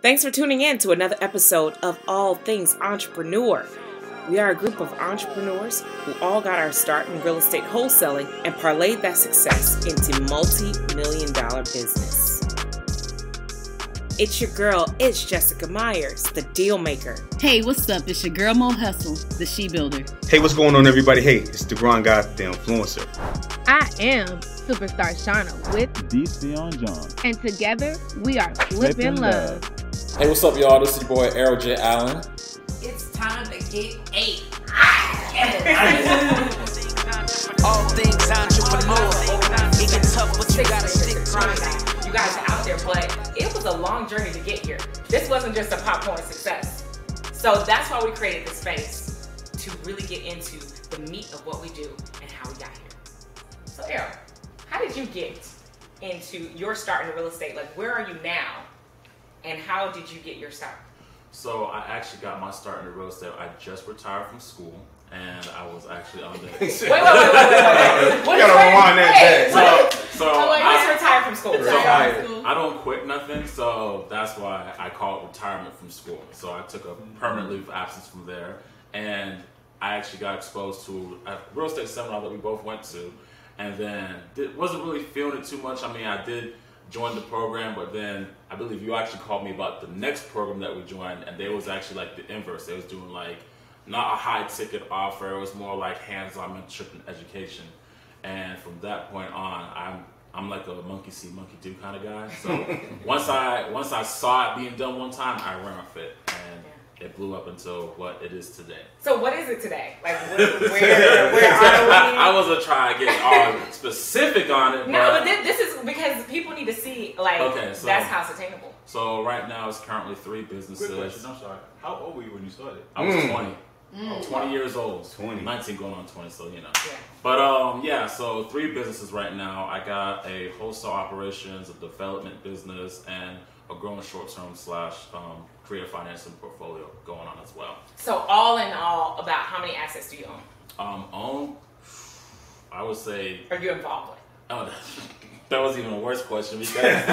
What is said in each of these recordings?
Thanks for tuning in to another episode of All Things Entrepreneur. We are a group of entrepreneurs who all got our start in real estate wholesaling and parlayed that success into multi-million-dollar business. It's your girl, it's Jessica Myers, the deal maker. Hey, what's up? It's your girl Mo Hustle, the she builder. Hey, what's going on, everybody? Hey, it's the Grand Guy, the influencer. I am superstar Shawna with the Seon John. And together we are FlippInLove. Hey, what's up, y'all? This is your boy Errol Allen. It's time to get ate. All things entrepreneur. It gets tough, but you gotta stick to it. You guys are out there, but it was a long journey to get here. This wasn't just a popcorn success. So that's why we created this space, to really get into the meat of what we do and how we got here. So Errol, how did you get into your start in real estate? Like, where are you now? And how did you get your start? So I actually got my start in real estate. I just retired from school, and I was actually on the. Wait. You gotta rewind that. I just retired from school. I don't quit nothing, so that's why I call it retirement from school. So I took a permanent leave of absence from there, and I actually got exposed to a real estate seminar that we both went to, and then wasn't really feeling it too much. I mean, I did join the program, but then I believe you actually called me about the next program that we joined, and they was actually like the inverse. They was doing like not a high ticket offer. It was more like hands-on mentorship and education. And from that point on, I'm like a monkey see, monkey do kind of guy. So once I saw it being done one time, I ran with it, and it blew up until what it is today. So what is it today? Like where are we? I wasn't trying to get all specific on it. No, but this is because people need to see, like, okay, so that's how it's attainable. So right now it's currently 3 businesses. Quick question, I'm sorry. How old were you when you started? I was 20. 20 years old. 19 going on 20, so you know. Yeah. But so 3 businesses right now. I got a wholesale operations, a development business, and a growing short-term / creative financing portfolio going on as well. So all in all, about how many assets do you own? I would say. Are you involved with? Oh, that was even a worse question because.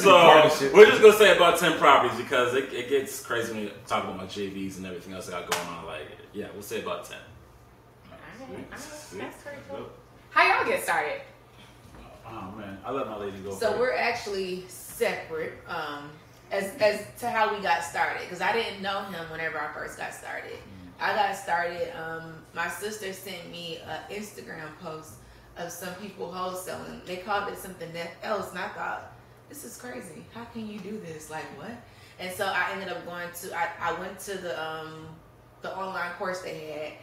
So we're just gonna say about 10 properties because it gets crazy when you talk about my JVs and everything else I got going on. Like, yeah, we'll say about 10. That's pretty cool. How y'all get started? Oh man, I let my lady go. So we're actually separate as to how we got started, because I didn't know him whenever I first got started. I got started, my sister sent me an Instagram post of some people wholesaling. They called it something else, and I thought, this is crazy. How can you do this? Like, what? And so I ended up going to, I went to the online course they had.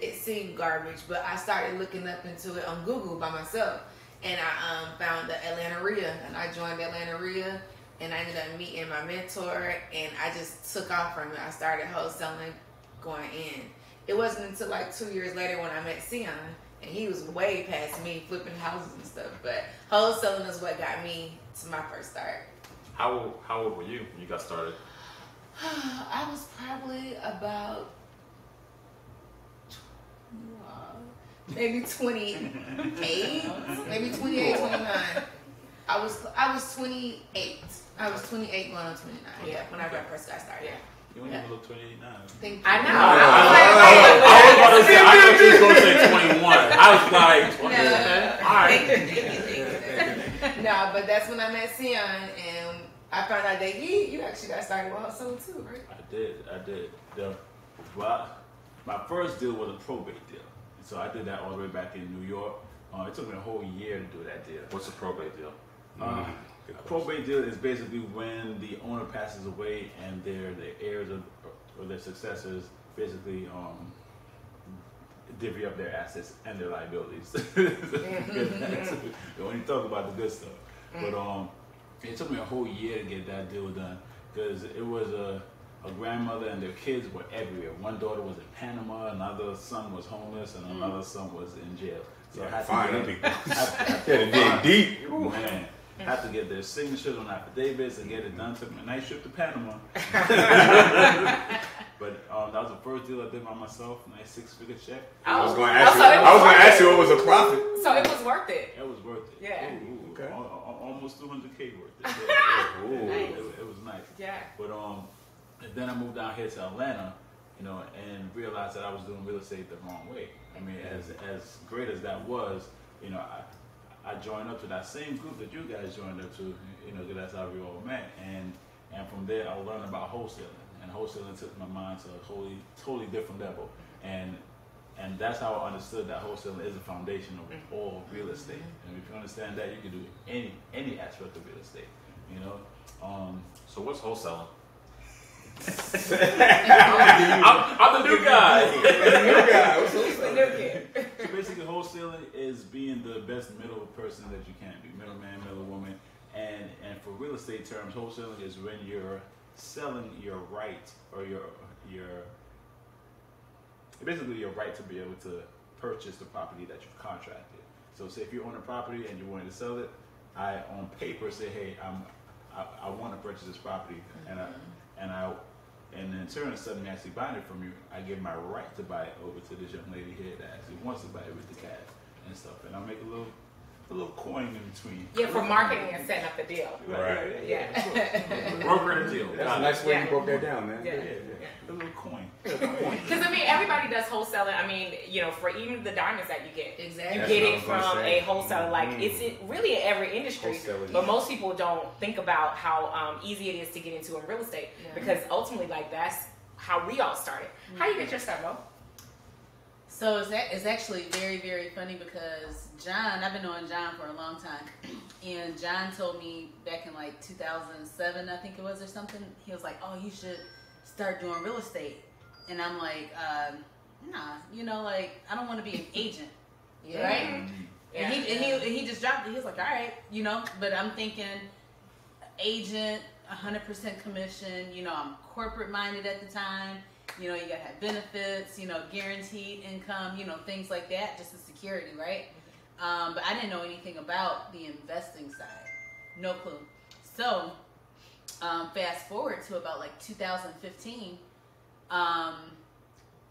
It seemed garbage, but I started looking up into it on Google by myself. And I found the Atlanta RIA, and I joined Atlanta RIA, and I ended up meeting my mentor, and I just took off from it. I started wholesaling, going in. It wasn't until like 2 years later when I met Seon, and he was way past me, flipping houses and stuff. But wholesaling is what got me to my first start. How old were you when you got started? I was probably about maybe 28, maybe 28, 29. I was 28. I was 28 going on 29. Yeah, whenever I first got started. Yeah. You don't even look 28 now. I know. I was about to say, I thought you was going to say 21. I was like, 28. All right. No, but that's when I met Seon, and I found out that you actually got started with wholesaling too, right? I did. Well, my first deal was a probate deal. So I did that all the way back in New York. It took me a whole year to do that deal. What's a probate deal? A probate deal is basically when the owner passes away and their heirs or their successors basically divvy up their assets and their liabilities. We only talk about the good stuff. But it took me a whole year to get that deal done because it was a grandmother and their kids were everywhere. One daughter was in Panama, another son was homeless, and another son was in jail. So I had to dig deep. Man, I had to get their signatures on affidavits and get it done. Took me a nice trip to Panama. But that was the first deal I did by myself. Nice 6-figure check. I was going to ask you what was a profit. So it was worth it. It was worth it. Yeah. Okay. Almost 200K worth it. Yeah. It was nice. Yeah. Yeah. But then I moved down here to Atlanta, you know, and realized that I was doing real estate the wrong way. I mean, as great as that was, you know, I joined up to that same group that you guys joined up to, you know, 'cause that's how we all met. And from there, I learned about wholesaling. And wholesaling took my mind to a totally different level. And that's how I understood that wholesaling is the foundation of all real estate. And if you understand that, you can do any aspect of real estate, you know. So what's wholesaling? I'm the new guy. What's the new kid? So basically, wholesaling is being the best middle person that you can be, middleman, middlewoman. And for real estate terms, wholesaling is when you're selling your right or your basically your right to be able to purchase the property that you've contracted. So say if you own a property and you're wanting to sell it, I on paper say, hey, I want to purchase this property, and in turn, instead of me actually buying it from you, I give my right to buy it over to this young lady here that actually wants to buy it with the cash and stuff, and I'll make a little coin in between. Yeah, for marketing and setting up the deal. Right. Yeah. Broker the deal. That's a nice way you broke that down, man. Yeah. A little coin. Because I mean, everybody does wholesaling. I mean, you know, for even the diamonds that you get, Exactly. you get it from a wholesaler. Like it's really in every industry, Wholesaler, but most people don't think about how easy it is to get into in real estate because ultimately, like that's how we all started. How you get your start, Mo? So it's actually very, very funny because John, I've been knowing John for a long time, and John told me back in like 2007, I think it was, or something. He was like, "Oh, you should start doing real estate," and I'm like, "Nah, you know, like I don't want to be an agent, right?" Yeah. And he just dropped it. He was like, "All right, you know," but I'm thinking agent, 100% commission. You know, I'm corporate minded at the time. You know, you gotta have benefits, you know, guaranteed income, you know, things like that, just the security, right? But I didn't know anything about the investing side. No clue. So, fast forward to about like 2015,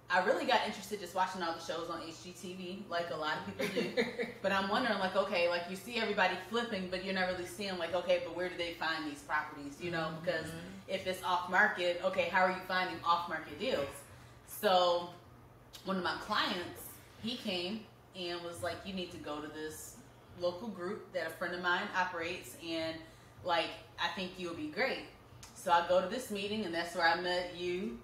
I really got interested just watching all the shows on HGTV, like a lot of people do. But I'm wondering, like, okay, like you see everybody flipping, but you're not really seeing, like, okay, but where do they find these properties, you know? Because if it's off market, okay, how are you finding off market deals? So one of my clients, he came and was like, you need to go to this local group that a friend of mine operates, and like, I think you'll be great. So I go to this meeting, and that's where I met you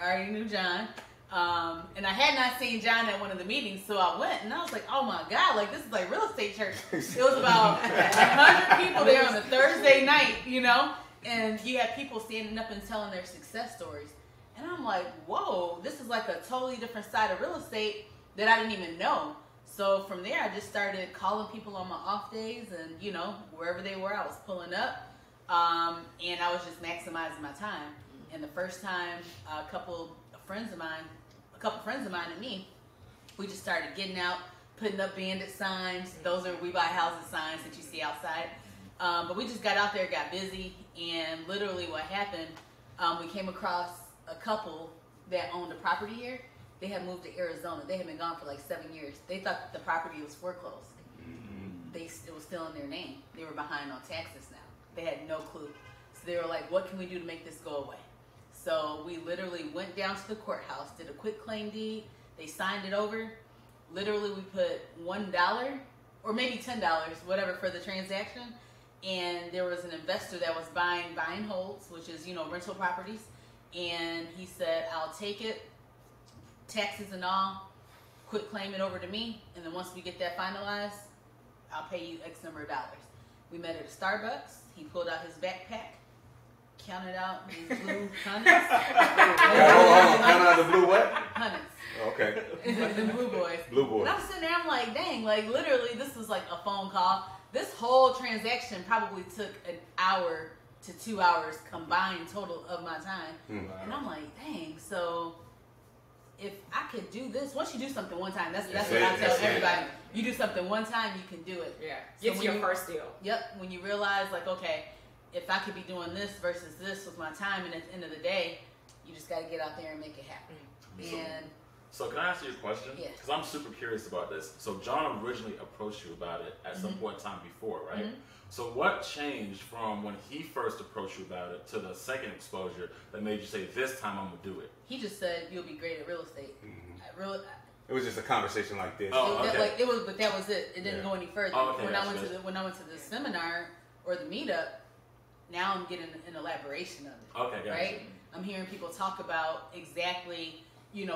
already knew John. And I had not seen John at one of the meetings, so I went, and I was like, oh my God, like this is like real estate church. It was about 100 people there on a Thursday night, you know, and you had people standing up and telling their success stories. And I'm like, whoa, this is like a totally different side of real estate that I didn't even know. So from there, I just started calling people on my off days, and you know, wherever they were, I was pulling up, and I was just maximizing my time. And the first time, a couple friends of mine and me, we just started getting out, putting up bandit signs. Those are We Buy Houses signs that you see outside. But we just got out there, got busy, and literally what happened, we came across a couple that owned a property here. They had moved to Arizona. They had been gone for like 7 years. They thought the property was foreclosed. It was still in their name. They were behind on taxes now. They had no clue. So they were like, what can we do to make this go away? So we literally went down to the courthouse, did a quick claim deed. They signed it over. Literally, we put $1 or maybe $10, whatever, for the transaction. And there was an investor that was buying buy and holds, which is, you know, rental properties. And he said, I'll take it, taxes and all, quick claim it over to me. And then once we get that finalized, I'll pay you X number of dollars. We met at a Starbucks. He pulled out his backpack, counted out these blue hunnets. Count out the blue what? Hunnets. Okay. The blue boys. Blue boys. And I'm sitting there, I'm like, dang, like literally this was like a phone call. This whole transaction probably took an hour to 2 hours combined total of my time. And I'm like, dang, so if I could do this, once you do something one time, that's what I tell everybody. You do something one time, you can do it. Yeah. So It's your first deal. Yep. When you realize, like, okay, if I could be doing this versus this with my time, and at the end of the day, you just got to get out there and make it happen. And So can I ask you a question? Yeah. Because I'm super curious about this. So John originally approached you about it at some point in time before, right? So what changed from when he first approached you about it to the second exposure that made you say, this time I'm going to do it? He just said, you'll be great at real estate. It was just a conversation like this. Oh, okay. But that was it. It didn't go any further. Oh, okay, when I went to the Yeah. seminar or the meetup, now I'm getting an elaboration of it. Okay, gotcha. Right? I'm hearing people talk about exactly,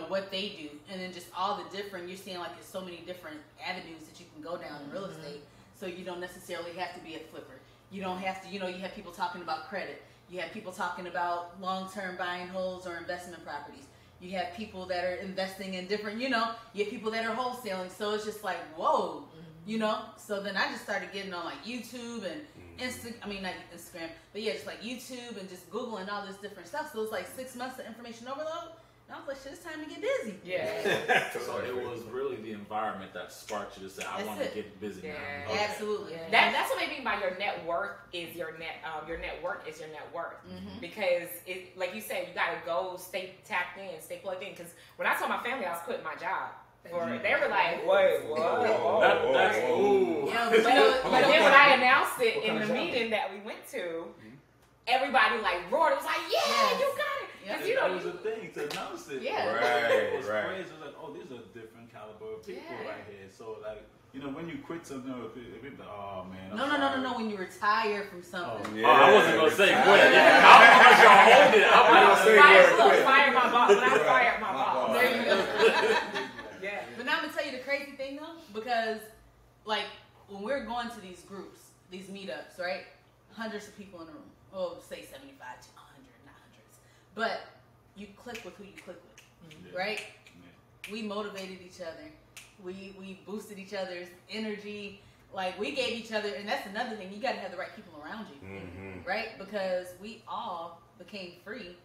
what they do, and then just all the different. You're seeing like there's so many different avenues that you can go down in real estate. So you don't necessarily have to be a flipper. You don't have to. You have people talking about credit. You have people talking about long-term buy and holds or investment properties. You have people that are investing in different, you have people that are wholesaling. So it's just like, whoa, So then I just started getting on like YouTube and not Instagram, but yeah, just like YouTube and just Googling all this different stuff. So it's like 6 months of information overload. And I was like, shit, it's time to get busy. Yeah. So it was really the environment that sparked you to say, I want to get busy now. Yeah. Okay. Absolutely. Yeah. That's what I mean by your net worth is your net worth is your net worth. Because it, like you said, you gotta go stay tapped in, stay plugged in. Because when I told my family I was quitting my job, they were like, "Wait, what?" That's ooh. But then when I announced it in the meeting that we went to, everybody like roared. It was like, "Yeah, you got it!" Because That was a thing to announce it. Yeah. It was crazy. It was like, oh, these are different caliber of people right here. So like, when you quit something, if it oh man. No. When you retire from something. Oh, I wasn't gonna say quit. Yeah. I was gonna hold it. Fire my boss. When I fired my boss. There you go. Yeah. But now I'm gonna tell you the crazy thing though, because like when we're going to these groups, these meetups, right? Hundreds of people in the room. Oh, say 75 to 100, not hundreds. But you click with who you click with, right? Yeah. We motivated each other. We boosted each other's energy. Like we gave each other, and that's another thing. You got to have the right people around you, right? Because we all became free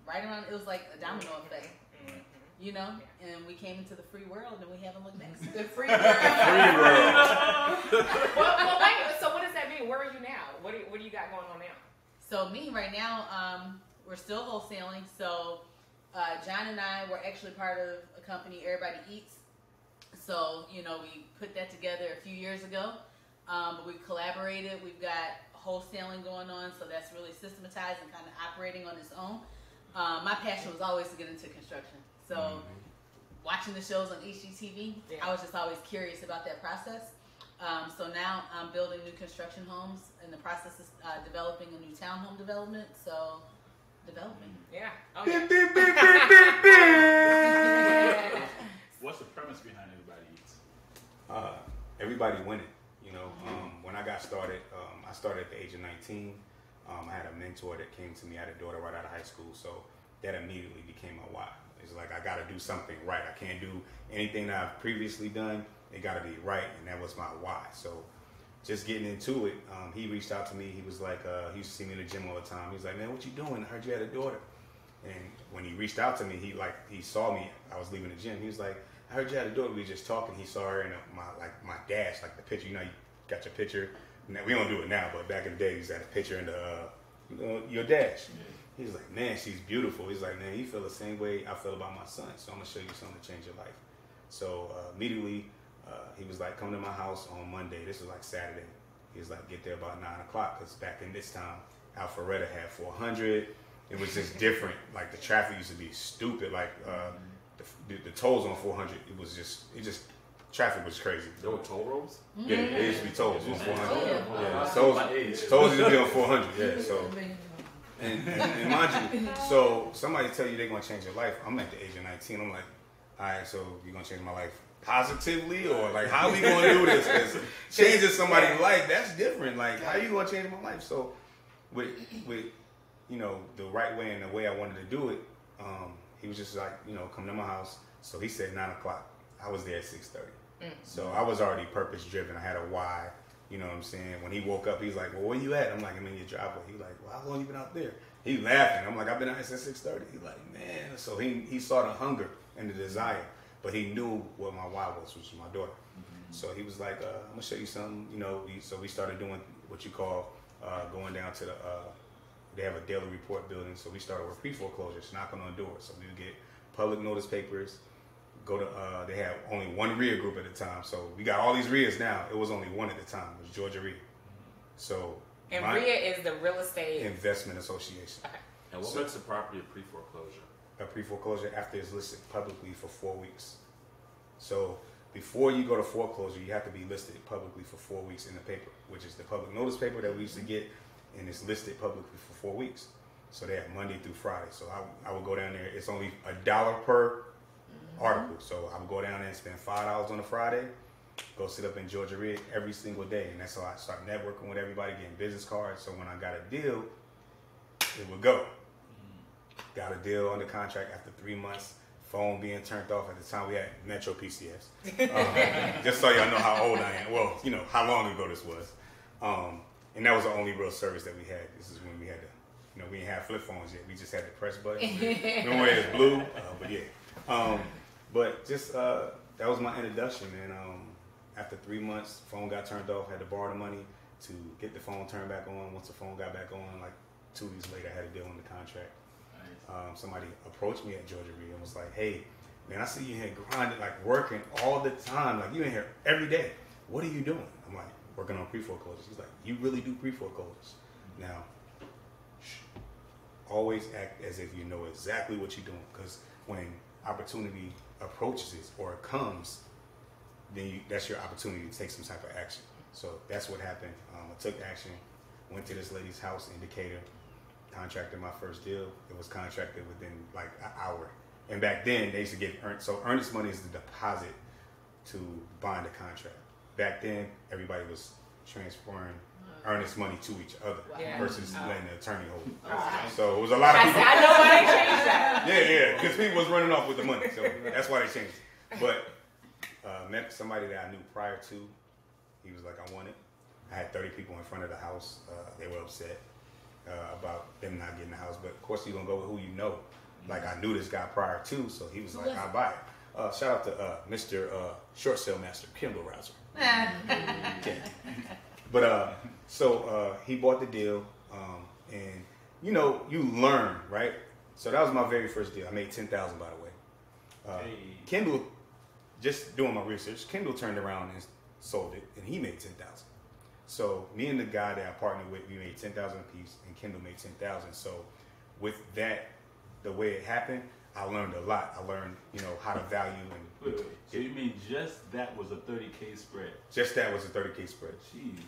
right around. It was like a domino effect. And we came into the free world, and we haven't looked back. The free world. well, wait. So what does that mean? Where are you now? What do you got going on now? So me right now, we're still wholesaling. So John and I were actually part of a company, Everybody Eats. So we put that together a few years ago. But we collaborated. We've got wholesaling going on, so that's really systematized and kind of operating on its own. My passion was always to get into construction. So watching the shows on HGTV, I was just always curious about that process. So now I'm building new construction homes, and the process is developing a new townhome development. So development. Yeah. What's the premise behind Everybody Eats? Everybody winning. When I got started, I started at the age of 19. I had a mentor that came to me. I had a daughter right out of high school, so that immediately became my why. It's like I got to do something right. I can't do anything that I've previously done. It got to be right, and that was my why. So just getting into it, he reached out to me. He was like, he used to see me in the gym all the time. He was like, man, what you doing? I heard you had a daughter. And when he reached out to me, he saw me. I was leaving the gym. He was like, I heard you had a daughter. We were just talking. He saw her in my dash, like the picture. You got your picture. We don't do it now, but back in the day, he's had a picture in the your dash. He was like, man, she's beautiful. He's like, man, you feel the same way I feel about my son. So I'm gonna show you something to change your life. So immediately, he was like, come to my house on Monday. This was like Saturday. He was like, get there about 9 o'clock, because back in this time, Alpharetta had 400. It was just different. Like the traffic used to be stupid. Like the tolls on 400, traffic was crazy. There were toll roads? Yeah, it used to be tolls on 400. Yeah, Tolls used to be on 400. Yeah, so. And mind you, so somebody tell you they're gonna change your life. I'm at the age of 19. I'm like, all right, so you're gonna change my life positively, or like how are we gonna do this? Because changing somebody's life, that's different. Like how you gonna change my life? So with the right way and the way I wanted to do it, he was just like, come to my house. So he said 9 o'clock. I was there at 6:30. So I was already purpose driven. I had a why. You know what I'm saying? When he woke up, he's like, well, where you at? I'm like, I'm in your driveway. He's like, well, how long you been out there? He laughing. I'm like, I've been out here since 6:30. He's like, man. So he saw the hunger and the desire, but he knew what my why was, which was my daughter. So he was like, I'm going to show you something. So we started doing what you call going down to they have a daily report building. So we started with pre-foreclosures, knocking on doors. So we would get public notice papers, go to, they had only one RIA group at the time. So we got all these RIAs now. It was only one at the time. It was Georgia RIA. So. And RIA is the Real Estate Investment Association. Okay. And what makes a property a pre-foreclosure? A pre-foreclosure after it's listed publicly for 4 weeks. So before you go to foreclosure, you have to be listed publicly for 4 weeks in the paper, which is the public notice paper that we used to get, and it's listed publicly for 4 weeks. So they have Monday through Friday. So I would go down there. It's only $1 per article. So I would go down there and spend $5 on a Friday, go sit up in Georgia RIA every single day. And that's how I started networking with everybody, getting business cards. So when I got a deal, it would go. Got a deal under contract after 3 months. Phone being turned off. At the time, we had Metro PCS. Just so y'all know how old I am. Well, you know, how long ago this was. And that was the only real service that we had. This is when we had we didn't have flip phones yet. We just had the press button. Remember it was blue? But yeah. But just, that was my introduction, man. After 3 months, phone got turned off. Had to borrow the money to get the phone turned back on. Once the phone got back on, like 2 weeks later, I had a deal on the contract. Somebody approached me at Georgia RIA and was like, "Hey, man, I see you in here grinding, like working all the time. Like you in here every day. What are you doing?" I'm like, "Working on pre-foreclosures." He's like, "You really do pre-foreclosures?" Now, always act as if you know exactly what you're doing, because when opportunity approaches it or it comes, then that's your opportunity to take some type of action. So that's what happened. I took action, went to this lady's house in Decatur, contracted my first deal. It was contracted within like an hour. And back then they used to get earnest money is the deposit to bind a contract. Back then everybody was transferring earnest money to each other versus letting the attorney hold it. So it was a lot of people. I know why they changed that. Yeah, because people was running off with the money. So that's why they changed it. But met somebody that I knew prior to. He was like, "I want it." I had 30 people in front of the house. They were upset about them not getting the house. But of course, you're going to go with who you know. Like I knew this guy prior to, so he was like, "I'll buy it." Shout out to Mr. Short Sale Master, Kendall Rouser. Okay. But so he bought the deal, and you know, you learn, right? So that was my very first deal. I made $10,000, by the way. Kendall, just doing my research, Kendall turned around and sold it, and he made $10,000. So me and the guy that I partnered with, we made $10,000 a piece, and Kendall made $10,000. So with that, the way it happened, I learned a lot. I learned, you know, how to value and. So you mean just that was a 30K spread? Just that was a 30K spread. Jeez.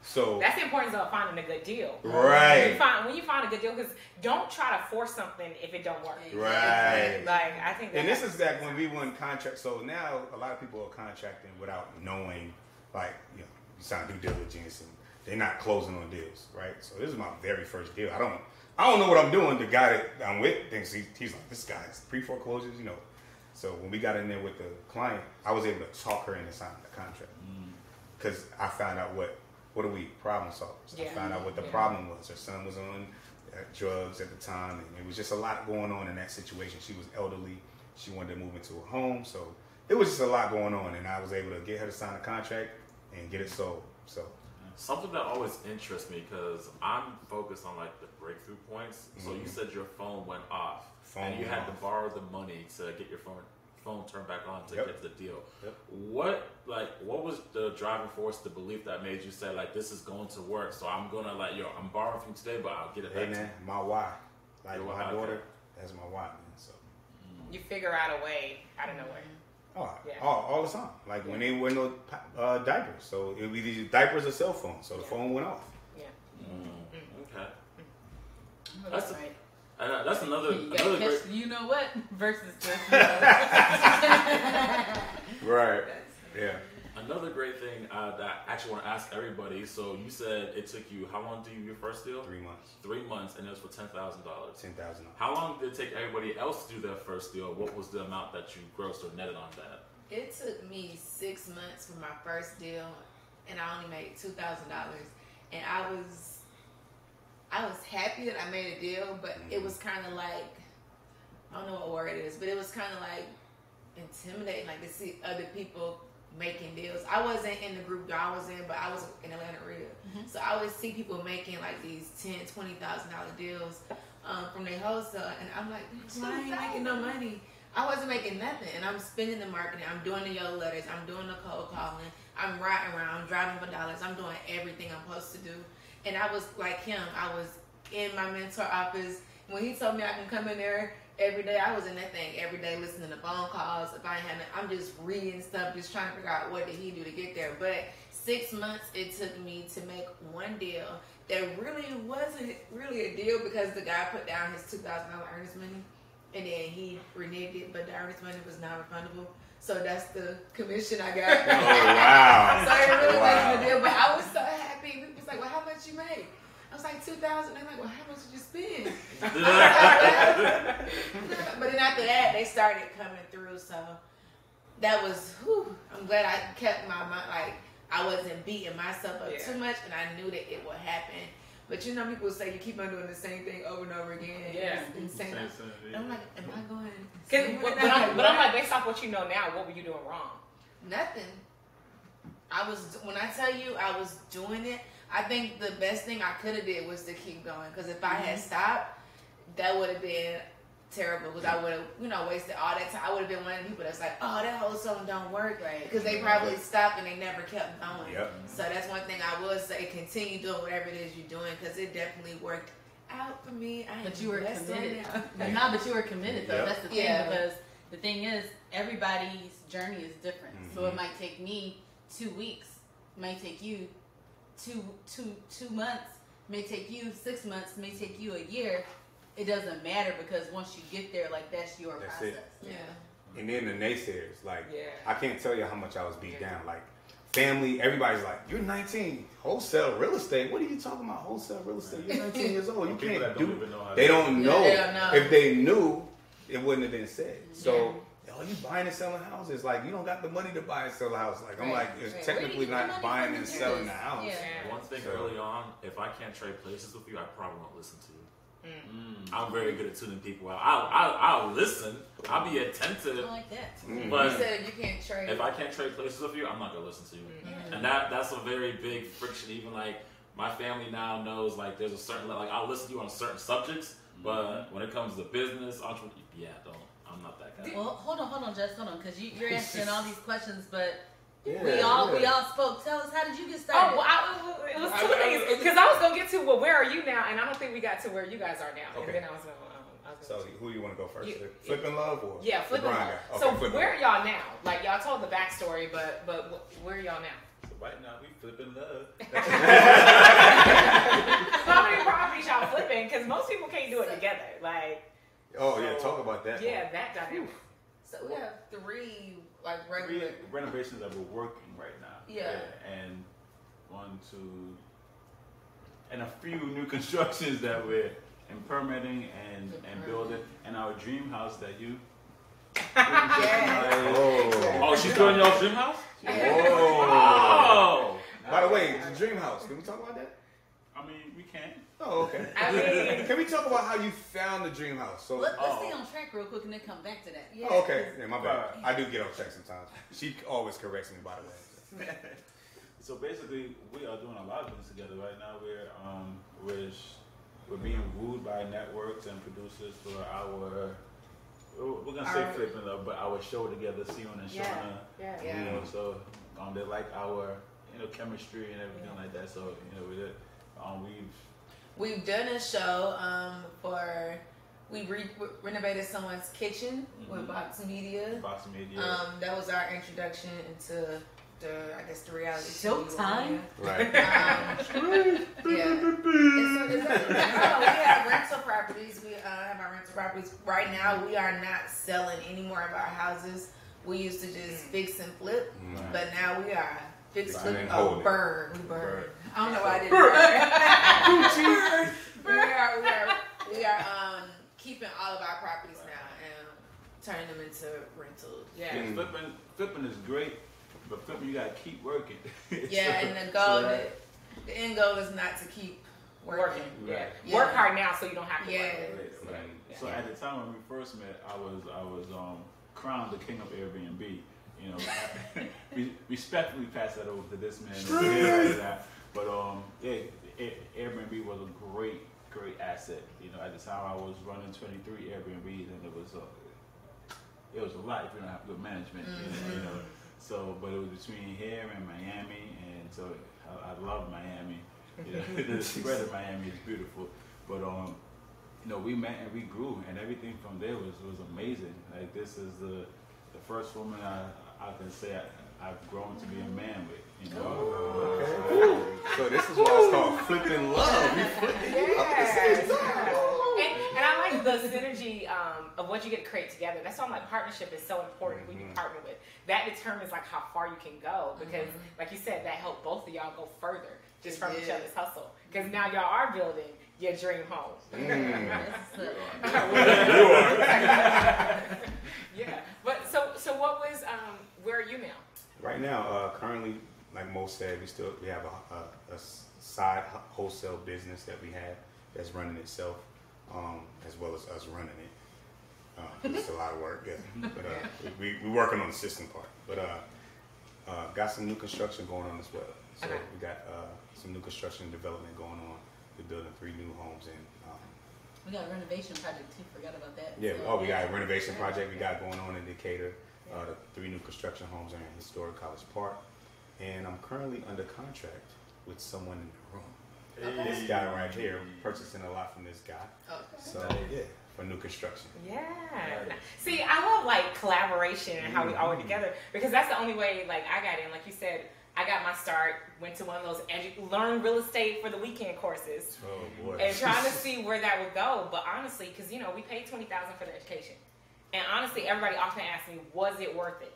So that's the importance of finding a good deal. Right. When you find a good deal, because don't try to force something if it don't work. Right. Like I think. And this is back when we won contract. So now a lot of people are contracting without knowing, like, you know, you sign due diligence and they're not closing on deals, right? So this is my very first deal. I don't know what I'm doing. The guy that I'm with thinks he's like, this guy's pre-foreclosures, you know. So when we got in there with the client, I was able to talk her into signing the contract because I found out what are we problem solvers. I found out what the problem was. Her son was on drugs at the time, and it was just a lot going on in that situation. She was elderly. She wanted to move into a home, so it was just a lot going on, and I was able to get her to sign a contract and get it sold. So. Something that always interests me, because I'm focused on like the breakthrough points. So you said your phone went off, and you had to borrow the money to get your phone turned back on to get the deal. What was the driving force, the belief that made you say like, this is going to work? So I'm gonna I'm borrowing from you today, but I'll get it back. Hey man, my why, like my daughter, that's my why, man. So you figure out a way out of nowhere. All the time. Like when they wear no diapers, so it would be these diapers or cell phones. So the phone went off. Yeah. Okay. That's right. That's another great. You know what versus this. Right. Yeah. Another great thing that I actually want to ask everybody. So you said it took you how long to do your first deal? 3 months. 3 months, and it was for $10,000. $10,000. How long did it take everybody else to do their first deal? What was the amount that you grossed or netted on that? It took me 6 months for my first deal, and I only made $2,000. And I was happy that I made a deal, but it was kind of like, I don't know what word it is, but it was kind of like intimidating, like to see other people making deals. I wasn't in the group y'all was in, but I was in Atlanta Real. So I would see people making like these $10,000, $20,000 deals from their wholesale, and I'm like, why I ain't making no money? I wasn't making nothing, and I'm spending the marketing. I'm doing the yellow letters. I'm doing the cold calling. I'm riding around. I'm driving for dollars. I'm doing everything I'm supposed to do. And I was like him. I was in my mentor office. When he told me I can come in there every day, I was in that thing every day listening to phone calls. If I hadn't, I'm just reading stuff, just trying to figure out what did he do to get there. But 6 months it took me to make one deal that really wasn't really a deal because the guy put down his $2,000 earnest money. And then he reneged it, but the earnest money was not refundable. So that's the commission I got. Oh, wow. So it really wasn't a deal. But I was so happy. People was like, well, how much you make? I was like, $2,000. They're like, well, how much did you spend? But then after that, they started coming through. So that was, whew, I'm glad I kept my mind, like, I wasn't beating myself up too much, and I knew that it would happen. But you know, people say you keep on doing the same thing over and over again. Yeah. It's insane. Yeah. I'm like, am I going? But I'm like, based off what you know now, what were you doing wrong? Nothing. When I tell you I was doing it, I think the best thing I could have did was to keep going. Because if I had stopped, that would have been terrible. Because I would have, wasted all that time. I would have been one of the people that's like, oh, that wholesaling don't work. Right. Because they probably stopped and they never kept going. Yep. So that's one thing I would say. Continue doing whatever it is you're doing. Because it definitely worked out for me. But you were committed. Right But you were committed though. Yep. That's the thing because the thing is everybody's journey is different. So it might take me 2 weeks. It might take you two months. It may take you 6 months. It may take you a year. It doesn't matter because once you get there, like that's your process. It. Yeah. And then the naysayers, like, Yeah. I can't tell you how much I was beat down. Like, family, everybody's like, you're 19, wholesale real estate. What are you talking about, wholesale real estate? You're 19 years old. You People can't that do don't even know how They to don't know. They don't know. If they knew, it wouldn't have been said. So, you buying and selling houses. Like, you don't got the money to buy and sell a house. Like, I'm like, it's technically not buying and selling the house. Yeah. One thing early on, if I can't trade places with you, I probably won't listen to you. I'm very good at tuning people out. I'll listen. I'll be attentive. I like that. But You said you can't trade. if I can't trade places with you, I'm not gonna listen to you. And that's a very big friction. Even like my family now knows like there's a certain like I'll listen to you on certain subjects, but when it comes to business, entrepreneur, I'm not that guy. Well, hold on, Jess, because you're answering all these questions, but Yeah, we all spoke. Tell us, how did you get started? Oh, well, it was two things. Because I was going to get to, well, where are you now? And I don't think we got to where you guys are now. Okay. And then I was going to... So, who do you want to go first? FlippInLove or Yeah, the grind FlippInLove. guy? So, Okay, where are y'all now? Like, y'all told the backstory, but where are y'all now? So right now we flipping love. How many properties y'all flipping? Because most people can't do it together. Like... Oh, yeah, talk about that. Yeah, that dynamic. So we have three regular. Renovations that we're working right now. Yeah. And and a few new constructions that we're in permitting and building. And our dream house that you. Oh, she's doing y'all's dream house? Oh. By the way, the dream house. Can we talk about that? I mean, we can. Oh, okay. I mean... Can we talk about how you found the dream house? So, Let's stay on track real quick and then come back to that. Yeah. Oh, okay. Yeah, my bad. I do get off track sometimes. She always corrects me, by the way. So basically, we are doing a lot of things together right now. We're being wooed by networks and producers for we're gonna say FlippInLove, but our show together, Seon and Shawna. Yeah. So they like our chemistry and everything like that. So We've done a show we renovated someone's kitchen with Box Media. That was our introduction into the reality Showtime. Right. We have rental properties. We have our rental properties. Right now, we are not selling any more of our houses. We used to just fix and flip, but now we are fix, flip, burn. We burn. I don't know why I did We are keeping all of our properties now and turning them into rentals. Yeah. Flipping is great, but flipping you gotta keep working. Yeah, and the end goal is not to keep working. Right. Yeah. Work hard now so you don't have to work. Right. So at the time when we first met, I was crowned the king of Airbnb. We respectfully pass that over to this man. But Airbnb was a great asset. At the time I was running 23 Airbnbs, and it was it was a lot if you don't have good management. You know. So, but it was between here and Miami, and so I love Miami. You know, the spread of Miami is beautiful. But you know, we met and we grew, and everything from there was amazing. Like this is the first woman I can say I've grown to be a man with. You know. So this is why it's called FlippInLove. We flipping up at the same time. And I like the synergy of what you get to create together. That's why I'm like, partnership is so important. Who you partner with, that determines like how far you can go. Because like you said, that helped both of y'all go further just from each other's hustle. Because now y'all are building your dream home. Yeah. But so what was where are you now? Right now, currently, like Mo said, we have a side wholesale business that we have that's running itself, as well as us running it. It's a lot of work, yeah. But we're working on the system part. But got some new construction going on as well. So we got some new construction development going on. We're building 3 new homes and. We got a renovation project too. Forgot about that. Yeah. We got a renovation project we got going on in Decatur. The 3 new construction homes are in historic College Park, and I'm currently under contract with someone in the room. Okay. This guy right here, purchasing a lot from this guy. Okay. So yeah, for new construction. Yeah. See, I love like collaboration and how we all work together, because that's the only way like I got in. Like you said, I got my start, went to one of those learn real estate for the weekend courses. Oh boy. And trying to see where that would go. But honestly, because you know, we paid $20,000 for the education. And honestly, everybody often asks me, was it worth it?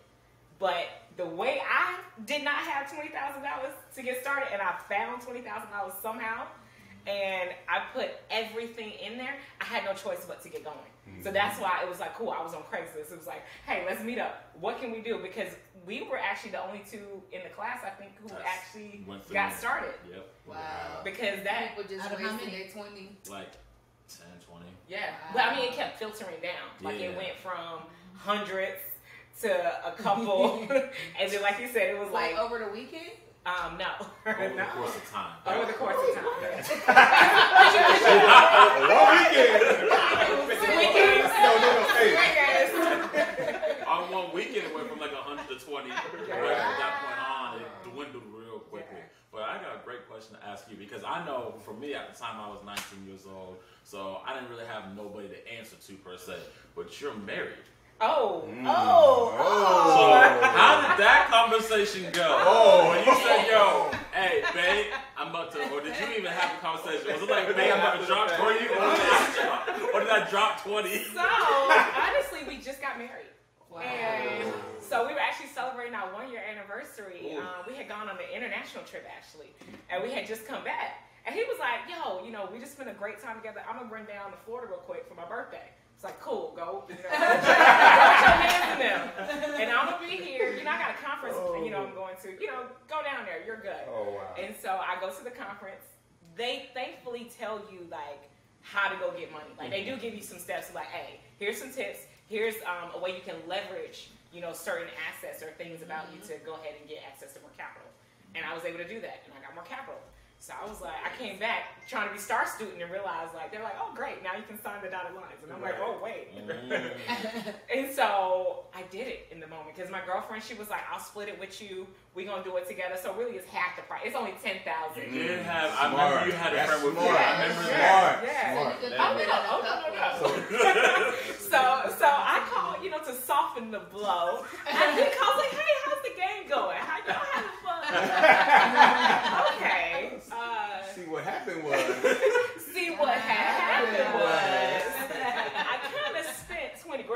But the way I did not have $20,000 to get started, and I found $20,000 somehow, and I put everything in there, I had no choice but to get going. So that's why it was like, cool, I was on Craigslist. It was like, hey, let's meet up. What can we do? Because we were actually the only 2 in the class, I think, who actually got started. Yep. Wow. Because that... People just wasted their 20. Like 10, 20. Yeah. Wow. But I mean, it kept filtering down. Like it went from hundreds to a couple. And then, like you said, it was like... over the weekend? No. Over the course of time. Over the course of time. One weekend. Weekends. No. On one weekend, it went from like 100 to 20. From that point on, it dwindled real quickly. But I got a great question to ask you, because I know for me at the time I was 19 years old, so I didn't really have nobody to answer to per se. But you're married. So how did that conversation go? When you said, yo, hey, babe, I'm about to, or did you even have a conversation? Was it like, babe, I'm about to drop 20, or did I drop 20? So, honestly, we just got married. Wow. And so we were actually celebrating our 1-year anniversary. We had gone on an international trip, actually, and we had just come back. And he was like, yo, you know, we just spent a great time together. I'm going to run down to Florida real quick for my birthday. It's like, cool, go. You know, put your hands in them. And I'm going to be here. You know, I got a conference, you know, I'm going to. You know, go down there. You're good. Oh, wow. And so I go to the conference. They thankfully tell you, like, how to go get money. Like, they do give you some steps. Like, hey, here's some tips. Here's a way you can leverage, you know, certain assets or things about you to go ahead and get access to more capital. And I was able to do that. And I got more capital. So I was like, I came back trying to be star student and realized, like, they're like, oh, great, now you can sign the dotted lines. And I'm like, oh, wait. And so I did it in the moment, because my girlfriend, she was like, I'll split it with you. We're going to do it together. So really, it's half the price. It's only $10,000. You did have, I remember you had a friend with me. I remember So I called, you know, to soften the blow. I think I was like, hey, how's the game going? How y'all having fun? Okay. See what happened was. I kind of spent $20,000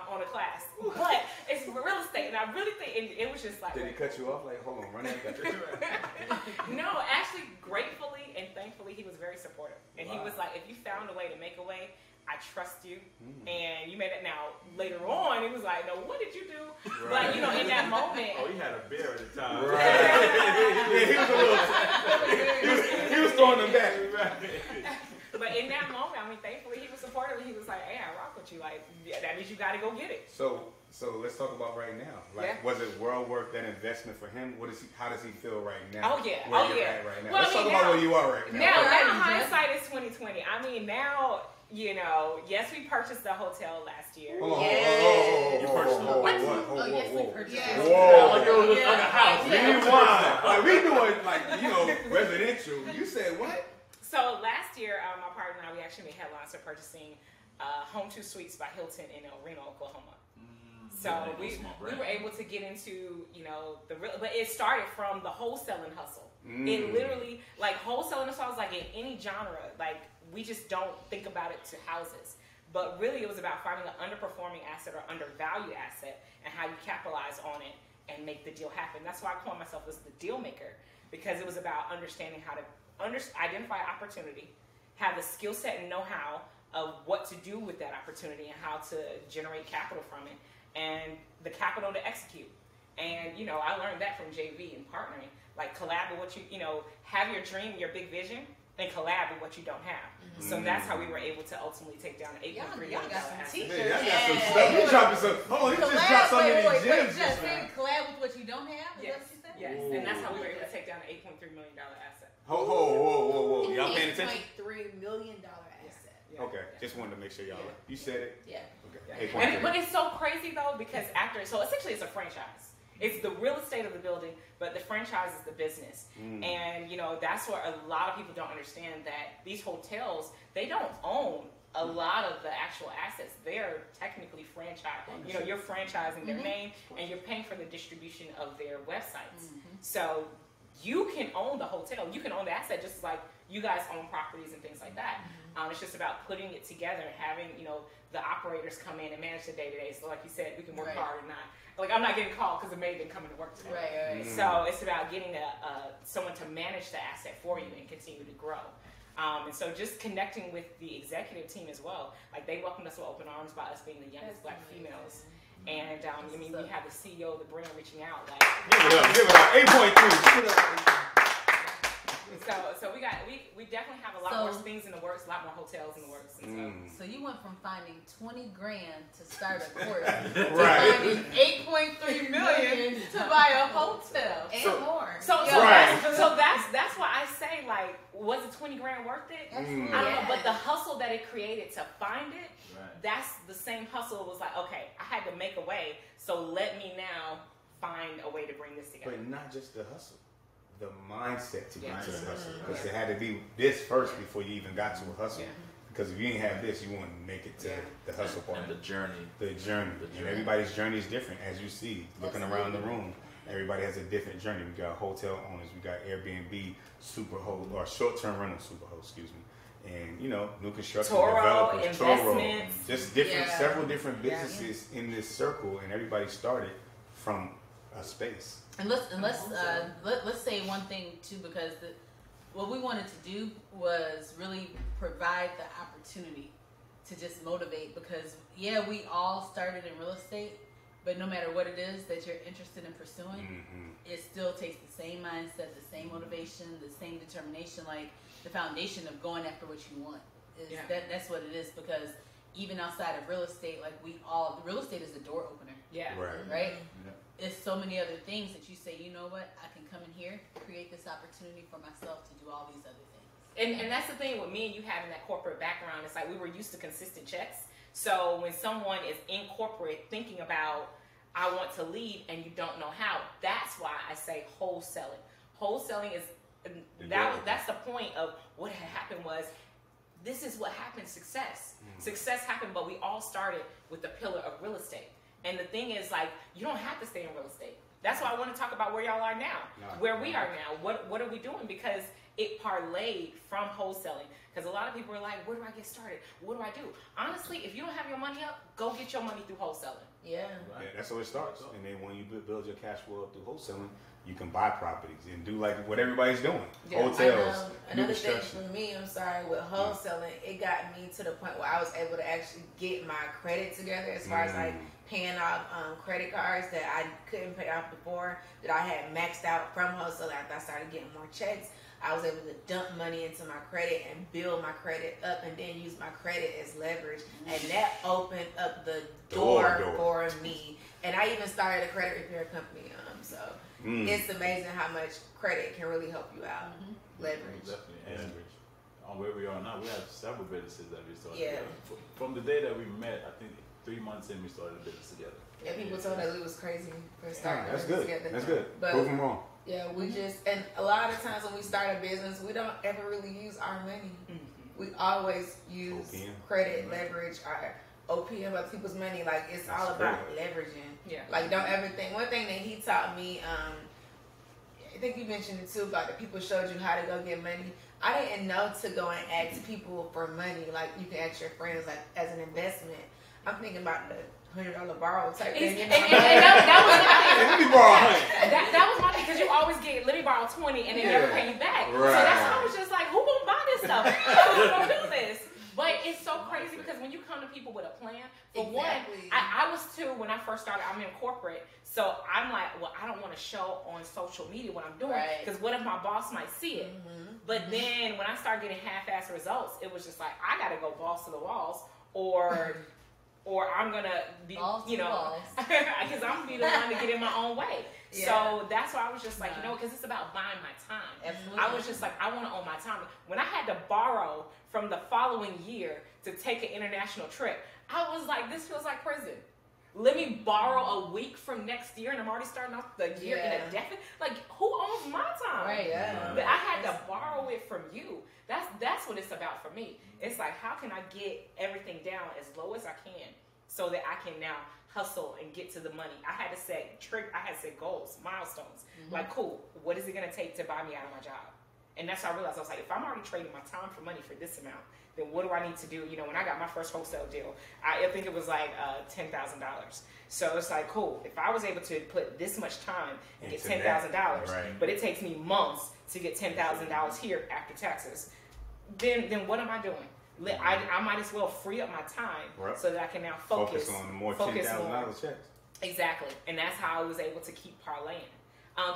on a class, but it's real estate, and I really think it was just like. Did he cut you off? Like, hold on, run that. No, actually, gratefully and thankfully, he was very supportive, and he was like, if you found a way to make a way, I trust you, and you made it. Now later on, he was like, "No, what did you do?" Right. But you know, in that moment, he had a beer at the time. Right. He was throwing them back. But in that moment, I mean, thankfully, he was supportive. He was like, "Hey, I rock with you. Like, that means you got to go get it." So let's talk about right now. Like, was it well worth that investment for him? How does he feel right now? Oh yeah, where you're at right now. Well, let's talk about where you are right now. Now hindsight is 20/20. I mean, now you know, yes, we purchased the hotel last year. You purchased purchased we purchased it. Like it was on the house. Rewind. Like we doing like, you know, residential. You said what? So last year, my partner and I, we actually made headlines for purchasing Home 2 Suites by Hilton in El Reno, Oklahoma. So we were able to get into, you know, but it started from the wholesaling hustle. It literally, like wholesaling hustle, like in any genre, like we just don't think about it to houses. But really it was about finding an underperforming asset or undervalued asset and how you capitalize on it and make the deal happen. That's why I call myself as the deal maker, because it was about understanding how to identify opportunity, have the skill set and know-how of what to do with that opportunity and how to generate capital from it, and the capital to execute. And, you know, I learned that from JV and partnering. Like, collab with what you know, have your dream, your big vision, and collab with what you don't have. So that's how we were able to ultimately take down an $8.3 million asset. Man, I got some stuff. You dropping some. Oh, you just dropped so many gems. Just collab with what you don't have? Is that what you said? Yes, and that's how we were able to take down an $8.3 million asset. Whoa. Y'all paying attention? $8.3 million asset. Yeah. Okay, just wanted to make sure y'all. You said it. Yeah. Okay. But it's so crazy though, because so essentially it's a franchise. It's the real estate of the building, but the franchise is the business. And, you know, that's where a lot of people don't understand that these hotels, they don't own a lot of the actual assets. They're technically franchised. You know, you're franchising their name and you're paying for the distribution of their websites. So you can own the hotel. You can own the asset just like you guys own properties and things like that. It's just about putting it together and having, you know, the operators come in and manage the day-to-day. So like you said, we can work hard or not. Like, I'm not getting called because the maid didn't come into work today. Right. So it's about getting someone to manage the asset for you and continue to grow. And so just connecting with the executive team as well. Like, they welcomed us with open arms by us being the youngest black females. And I mean, we have the CEO of the brand reaching out. Like, give it up. 8.3. So we definitely have a lot more things in the works, a lot more hotels in the works. And so you went from finding $20,000 to start a course to finding $8.3 million to buy a hotel and more. So that's why I say, like, was it $20,000 worth it? I don't know, but the hustle that it created to find it, that's the same hustle. Was like, okay, I had to make a way, so let me now find a way to bring this together. But not just the hustle. The mindset to get to the hustle, because it had to be this first before you even got to a hustle. Because if you ain't have this, you wouldn't make it to the hustle part. And the journey. And everybody's journey is different, as you see, looking around the room. Everybody has a different journey. We got hotel owners, we got Airbnb or short-term rental excuse me, and you know, new construction developers, investments, just different, several different businesses in this circle, and everybody started from a space. And let's say one thing too, because what we wanted to do was really provide the opportunity to just motivate, because we all started in real estate, but no matter what it is that you're interested in pursuing, it still takes the same mindset, the same motivation, the same determination. Like, the foundation of going after what you want is that's what it is, because even outside of real estate, like real estate is a door opener. Right? It's so many other things that you say, you know what, I can come in here, create this opportunity for myself to do all these other things. And that's the thing with me and you having that corporate background. It's like we were used to consistent checks. So when someone is in corporate thinking about, I want to leave, and you don't know how, that's why I say wholesaling. Wholesaling is, that's the point of what had happened was, this is what happened, success. Success happened, but we all started with the pillar of real estate. And the thing is, like, you don't have to stay in real estate. That's why I want to talk about where y'all are now, where we are now. What are we doing? Because it parlayed from wholesaling. Because a lot of people are like, where do I get started? What do I do? Honestly, if you don't have your money up, go get your money through wholesaling. That's how it starts. And then when you build your cash flow up through wholesaling, you can buy properties and do like what everybody's doing. Hotels, new another thing construction. for me, with wholesaling, it got me to the point where I was able to actually get my credit together, as far as like paying off credit cards that I couldn't pay off before, that I had maxed out from wholesaling. After I started getting more checks, I was able to dump money into my credit and build my credit up, and then use my credit as leverage. And that opened up the door for me. And I even started a credit repair company. It's amazing how much credit can really help you out. Leverage. Definitely. And on where we are now, we have several businesses that we started Yeah. together. From the day that we met, I think 3 months in, we started a business together. Yeah, people told us it was crazy for starting That's a good. business together. That's good. But Prove them wrong. yeah, we just, and a lot of times when we start a business, we don't ever really use our money. We always use OPM. credit, leverage, our OPM, other people's money. Like, it's all about leveraging. Yeah. Like, don't ever think. One thing that he taught me, I think you mentioned it too, about the people showed you how to go get money. I didn't know to go and ask people for money. Like, you can ask your friends, like, as an investment. I'm thinking about the $100 borrow type thing. You know? And that was my thing. Let me borrow 100. That was my thing, because you always get, let me borrow 20 and they never pay you back. Right. So that's why I was just like, who gonna buy this stuff? Who's gonna do this? But it's so crazy because when you come to people with a plan, for one, I was too, when I first started, I'm in corporate, so I'm like, well, I don't want to show on social media what I'm doing, because what if my boss might see it? But then when I started getting half-ass results, it was just like, I gotta go balls to the walls, or I'm gonna be, you know, because I'm gonna be the one to get in my own way. Yeah. So that's why I was just like, you know, because it's about buying my time. Absolutely. I was just like, I want to own my time. When I had to borrow from the following year to take an international trip, I was like, this feels like prison. Let me borrow a week from next year, and I'm already starting off the year in a deficit. Like, who owns my time? Right. Yeah. But I had to borrow it from you. That's what it's about for me. It's like, how can I get everything down as low as I can so that I can now hustle and get to the money? I had to set goals, milestones. Like, cool, what is it going to take to buy me out of my job? And that's how I realized. I was like, if I'm already trading my time for money for this amount, then what do I need to do? You know, when I got my first wholesale deal, I think it was like $10,000. So it's like, cool, if I was able to put this much time and get $10,000, but it takes me months to get $10,000 here after taxes, then what am I doing? I might as well free up my time so that I can now focus on the more $10,000 checks. Exactly, and that's how I was able to keep parlaying.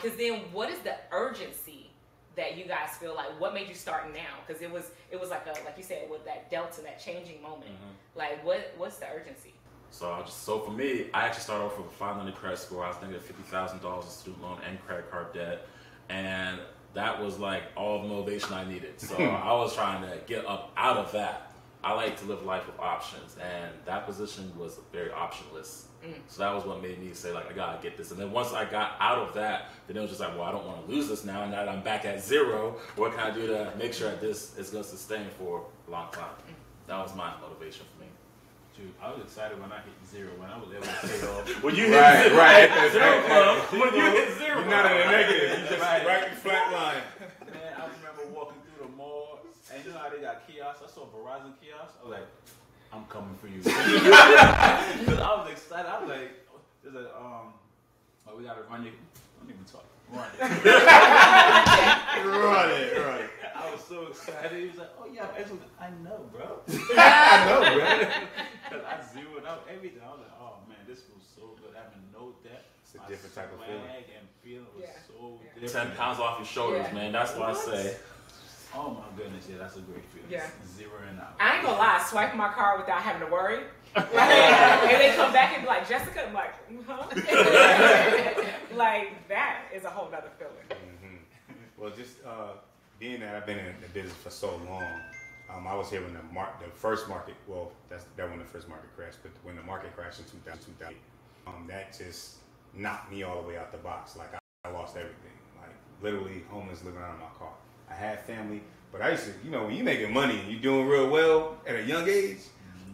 Because then, what is the urgency that you guys feel like? What made you start now? Because it was like you said, with that delta, that changing moment. Like, what's the urgency? So for me, I actually started off with a 500 credit score. I was thinking of $50,000 in student loan and credit card debt, and that was like all the motivation I needed. So I was trying to get up out of that. I like to live life with options, and that position was very optionless. So that was what made me say, like, I gotta get this. And then once I got out of that, then it was just like, well, I don't want to lose this now. And now that I'm back at zero, what can I do to make sure that this is going to sustain for a long time? That was my motivation for me. Dude, I was excited when I hit zero, when I was able to pay off. When you hit zero, when you hit zero, you're not in the negative. You just right in flat line. Man, I remember walking through the mall, and you know how they got kiosks? I saw Verizon kiosks. I was like, I'm coming for you. Because I was excited. I was like, there's a, we gotta run it. Don't even talk. Run it. Run it. I was so excited. He was like, oh, yeah, I know, bro. I know, bro. Because I zeroed out everything. I was like, oh, man, this feels so good. Having no debt. It's a different type of feeling. And feeling was so different. 10 pounds off your shoulders, man. That's what I say. Oh my goodness, yeah, that's a great feeling. Yeah. Zeroing out. I ain't gonna lie, swiping my card without having to worry. And they come back and be like, Jessica, I'm like, huh? Like, that is a whole nother feeling. Well, just being that I've been in the business for so long, I was here when the first market, well, that when the first market crashed, but when the market crashed in 2008, that just knocked me all the way out the box. Like, I lost everything. Like, literally homeless, living out of my car. I had family, but I used to, you know, when you're making money and you're doing real well at a young age,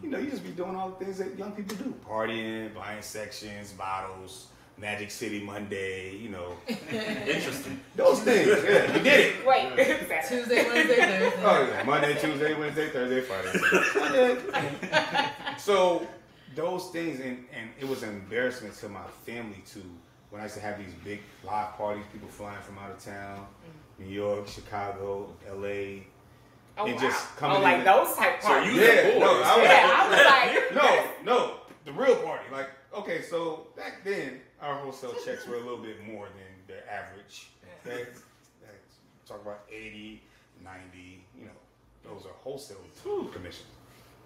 you know, you just be doing all the things that young people do. Partying, buying sections, bottles, Magic City Monday, you know. Interesting. Those things, yeah, we did it. Wait. Tuesday, Wednesday, Thursday. Oh, yeah, Monday, Tuesday, Wednesday, Thursday, Friday. So, those things, and it was an embarrassment to my family, too, when I used to have these big live parties, people flying from out of town. New York, Chicago, LA, and just coming like those type parties. So I was like, no, the real party. Like, okay, so back then our wholesale checks were a little bit more than the average. Okay, talk about 80, 90. You know, those are wholesale commissions.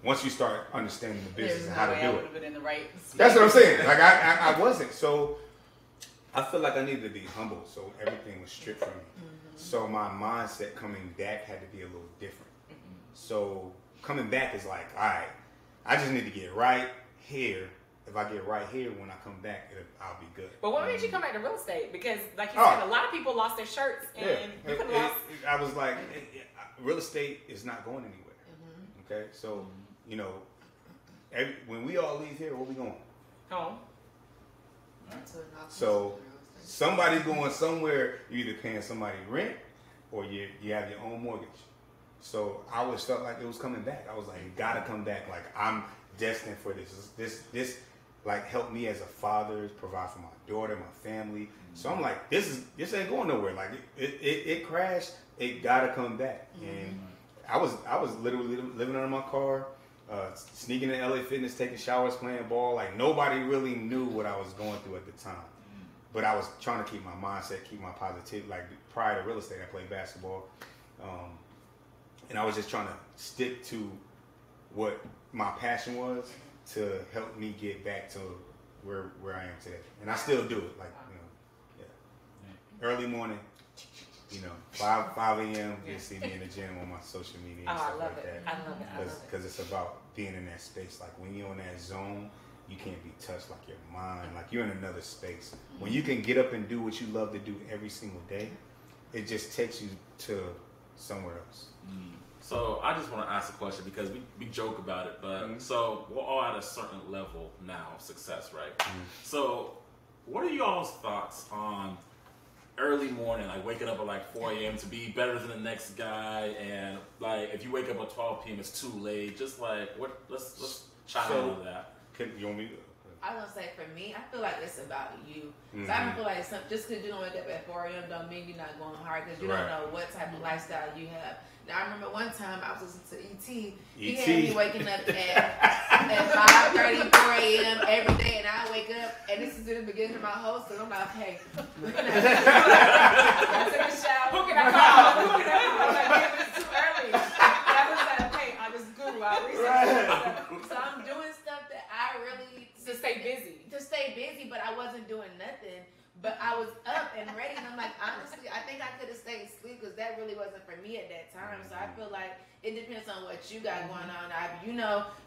Once you start understanding the business and how to do it, been in the right that's what I'm saying. Like I wasn't so. I feel like I needed to be humble, so everything was stripped from me. So my mindset coming back had to be a little different. So coming back is like, all right, I just need to get right here. If I get right here, when I come back, I'll be good. But what made you come back to real estate? Because, like you said, a lot of people lost their shirts, and you could lost. I was like, real estate is not going anywhere. Okay, so you know, when we all leave here, where we going? Home. So somebody's going somewhere. You're either paying somebody rent, or you have your own mortgage. So I always felt like it was coming back. I was like, you gotta come back. Like I'm destined for this. This like helped me as a father, provide for my daughter, my family. So I'm like, this ain't going nowhere. Like it crashed. It gotta come back. And I was literally living under my car, sneaking to LA Fitness, taking showers, playing ball. Like nobody really knew what I was going through at the time. But I was trying to keep my mindset, keep my positivity. Like prior to real estate, I played basketball. And I was just trying to stick to what my passion was to help me get back to where I am today. And I still do it. Like, you know, early morning, 5 a.m. You'll see me in the gym on my social media and stuff like that. I love it. Because it's about being in that space. Like when you're in that zone, you can't be touched. Like your mind, like you're in another space. When you can get up and do what you love to do every single day, it just takes you to somewhere else. So I just want to ask a question because we joke about it, but so we're all at a certain level now of success, right? So what are y'all's thoughts on early morning, like waking up at like 4 a.m. to be better than the next guy, and like if you wake up at 12 p.m. it's too late. Just like let's chime in on that. You want me to? I was gonna say, for me, I feel like it's about you. So I don't feel like just because you don't wake up at 4 a.m. don't mean you're not going hard, because you don't know what type of lifestyle you have. Now, I remember one time I was listening to E.T. He had me waking up at 5:30, 4 a.m. every day, and I wake up, and this is in the beginning of my hosting. I'm like, hey, I took a shower. Who can I call? I'm like, it's too early. I was like, okay, I just Google, I research. So I'm doing stuff that I really to stay busy. But I wasn't doing nothing. But I was up and ready, and I'm like, honestly, I think I could have stayed asleep because that really wasn't for me at that time. So I feel like it depends on what you got going on.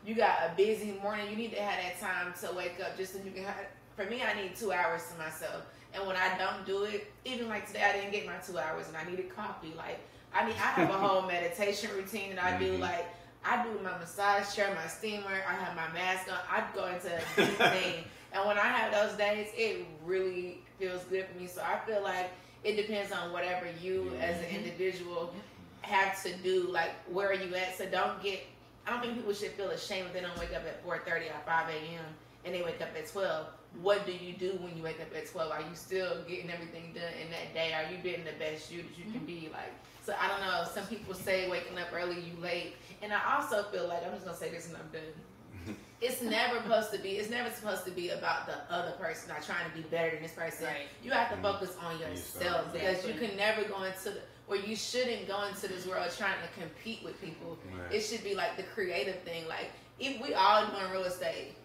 You got a busy morning. You need to have that time to wake up just so you can have. For me, I need 2 hours to myself. And when I don't do it, even like today, I didn't get my 2 hours, and I needed coffee. Like I have a whole meditation routine that I do. Like I do my massage chair, my steamer. I have my mask on. I go into a deep thing. And when I have those days, it really feels good for me. So I feel like it depends on whatever you as an individual have to do. Like, where are you at? So I don't think people should feel ashamed if they don't wake up at 4:30 or 5 a.m. and they wake up at 12. What do you do when you wake up at 12? Are you still getting everything done in that day? Are you being the best you that you can be? Like, so I don't know. Some people say waking up early, you late. And I also feel like, I'm just going to say this and I'm done. It's never supposed to be about the other person, not trying to be better than this person. Right. You have to focus on yourself, because you can never go you shouldn't go into this world trying to compete with people. Right. It should be like the creative thing. Like, if we all doing real estate,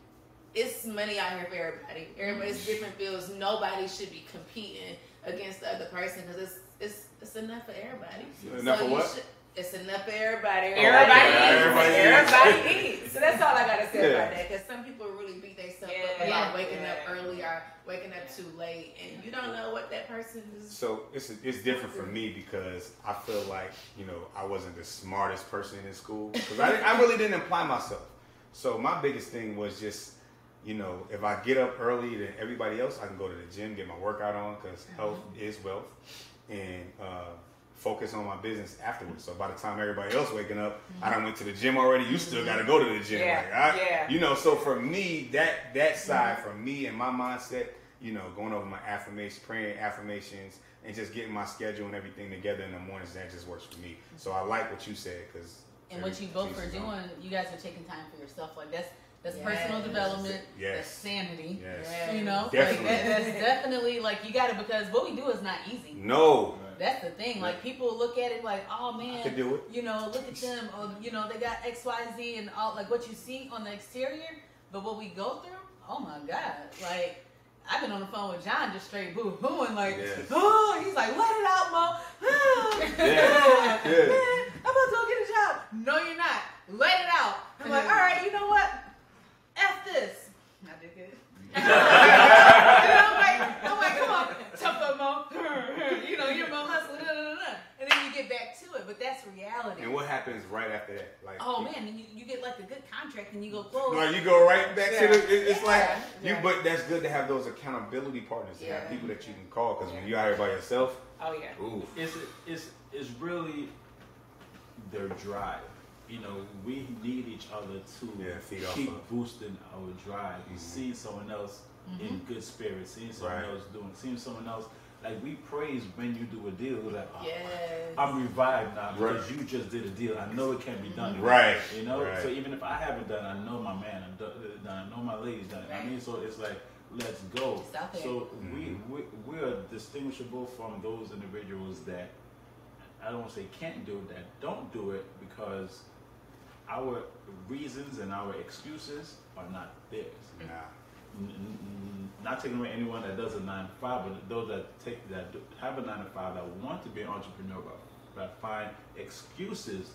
it's money out here for everybody. Everybody's different fields. Nobody should be competing against the other person, because it's enough for everybody. Enough for what? It's enough for everybody. Everybody eats. So that's all I gotta say about that. Because some people really beat themselves up about waking up early or waking up too late, and you don't know what that person is. So it's different for me, because I feel like I wasn't the smartest person in school, because I really didn't apply myself. So my biggest thing was just if I get up early than everybody else, I can go to the gym, get my workout on, because health is wealth, and focus on my business afterwards. So by the time everybody else waking up, I done went to the gym already. You still got to go to the gym. So for me, that side, for me and my mindset, going over my affirmations, praying affirmations, and just getting my schedule and everything together in the mornings, that just works for me. So I like what you said, because what you both are doing, you guys are taking time for yourself. Like that's personal development. That's sanity. Definitely. Like that's definitely, like, you got it, because what we do is not easy. No. That's the thing. Like, people look at it like, oh man, I can do it. Look at them. Or, they got X, Y, Z, and all, like what you see on the exterior. But what we go through, oh my God. Like, I've been on the phone with John just straight boo-hooing, like, oh, he's like, let it out, Mo. Man, I'm about to go get a job. No, you're not. Let it out. I'm like, all right, you know what? F this. I did good. And I'm like, come on, tough up, Mo. You know, you're Mo Hustler. And then you get back to it, but that's reality. And what happens right after that? Like, oh man, and you get like a good contract, and you go close. Like you go right back to the. It's like you, but that's good to have those accountability partners. To have people that you can call, because when you're out here by yourself, ooh, it's really their drive. You know, we need each other to keep boosting our drive. You see someone else in good spirits, seeing someone else seeing someone else. Like, we praise when you do a deal. Like, I'm revived now because you just did a deal. I know it can be done. Right. You know? So even if I haven't done it, I know my man done. I know my lady's done it. I mean, so it's like, let's go. So we are distinguishable from those individuals that, I don't want to say can't do it, that don't do it because our reasons and our excuses are not theirs. Not taking away anyone that does a 9 to 5, but those that have a 9 to 5 that want to be an entrepreneur but find excuses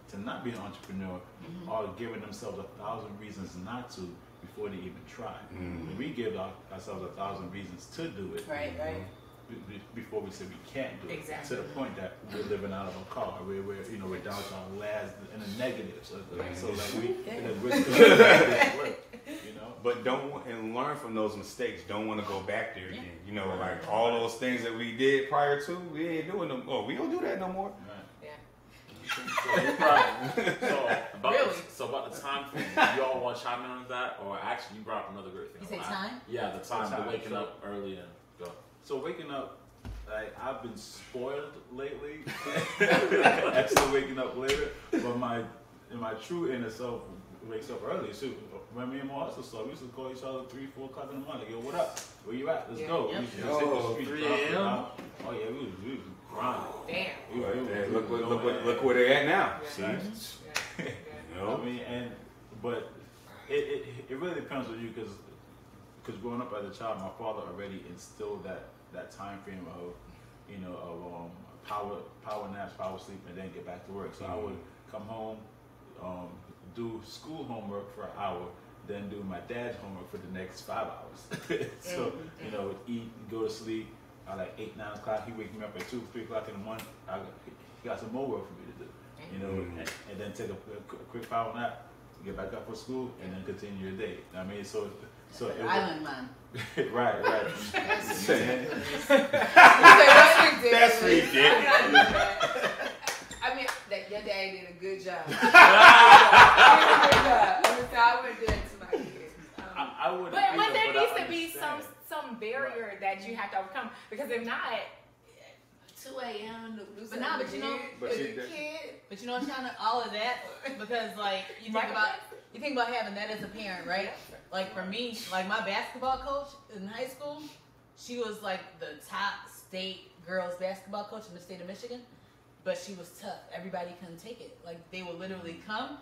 to not be an entrepreneur are giving themselves 1,000 reasons not to before they even try. We give ourselves 1,000 reasons to do it. Right. Before we say we can't do it, to the point that we're living out of a car, we're down to our last in the negatives. So like we're still but and learn from those mistakes. Don't want to go back there again. You know, like all those things that we did prior to, we ain't doing them. Oh, we don't do that no more. So about the time thing, you all want to chime in on that, or actually you brought up another great thing. You say time? Yeah, the time, the waking up early and go. So waking up, like, I've been spoiled lately. Actually waking up later, but my true inner self wakes up early too. When me and my hustle started, we used to call each other 3, 4 o'clock in the morning. Yo, what up? Where you at? Let's go. We used to just hit the street. 3 a.m. Oh yeah, we was grinding. Damn. Look where they at now. See? I mean, but it really depends on you, because growing up as a child, my father already instilled that time frame of power naps, power sleep, and then get back to work. So I would come home, do school homework for an hour, then do my dad's homework for the next 5 hours. So eat, go to sleep. Like 8, 9 o'clock, he wake me up at 2, 3 o'clock in the morning. He got some more work for me to do, and then take a quick power nap, get back up for school, and then continue your day. I mean, so it island man. right. That's ridiculous. I mean, your dad did a good job. I would do it to my kids. I would. But there needs to be some barrier that you have to overcome, because if not, 2 a.m. But you know, But you know, Shawna, all of that, because like you think about having that as a parent, right? Like for me, like my basketball coach in high school, she was like the top state girls basketball coach in the state of Michigan, but she was tough. Everybody couldn't take it. Like they would literally come.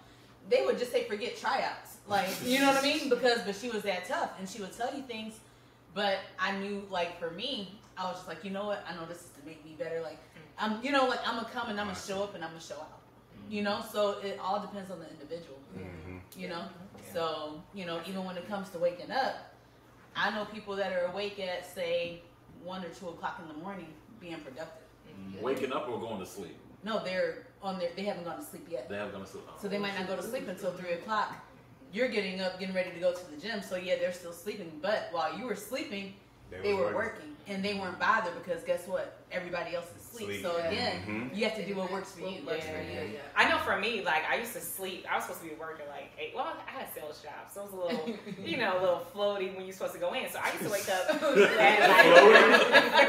They would just say, forget tryouts. Like, you know what I mean? But she was that tough, and she would tell you things. But I knew, like, for me, I was just like, you know what? I know this is to make me better. Like, I'm going to come and I'm going to show up and I'm going to show out. You know? So it all depends on the individual. You know? So, even when it comes to waking up, I know people that are awake at, say, 1 or 2 o'clock in the morning being productive. Waking up or going to sleep? No, they haven't gone to sleep yet. They haven't gone to sleep. So they might not go to sleep until 3 o'clock. You're getting up, getting ready to go to the gym. So yeah, they're still sleeping. But while you were sleeping, they were working. And they weren't bothered because guess what? Everybody else is asleep. So again, you have to do what works for you. I know for me, like I used to sleep. I was supposed to be working like 8. Well, I had a sales job, so it was a little, a little floaty when you're supposed to go in. So I used to wake up.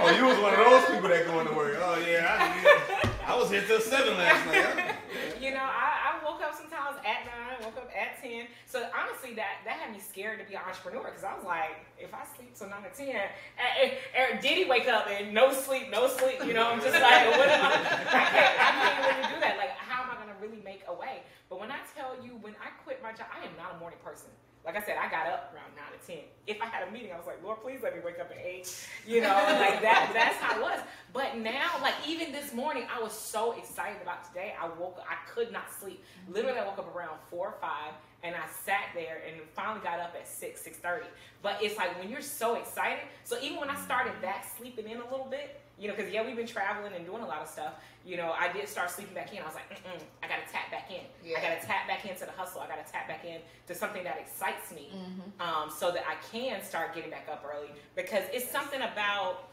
Oh, you was one of those people that go into work. Oh yeah, I was here till 7 last night. I woke up sometimes at 9, woke up at 10. So honestly, that had me scared to be an entrepreneur, because I was like, if I sleep till 9 or 10, did he wake up and no sleep? I'm just like, what am I can't really do that. Like, how am I going to really make a way. But when I tell you, when I quit my job, I am not a morning person. Like I said, I got up around 9 or 10. If I had a meeting, I was like, Lord, please let me wake up at 8. You know, like that's how it was. But now, like even this morning, I was so excited about today. I could not sleep. Literally, I woke up around 4 or 5, and I sat there and finally got up at 6:30. But it's like when you're so excited. So even when I started back sleeping in a little bit, you know, because we've been traveling and doing a lot of stuff. You know, I did start sleeping back in. I was like, I got to tap back in. Yeah. I got to tap back into the hustle. I got to tap back in to something that excites me, so that I can start getting back up early. Because it's something about,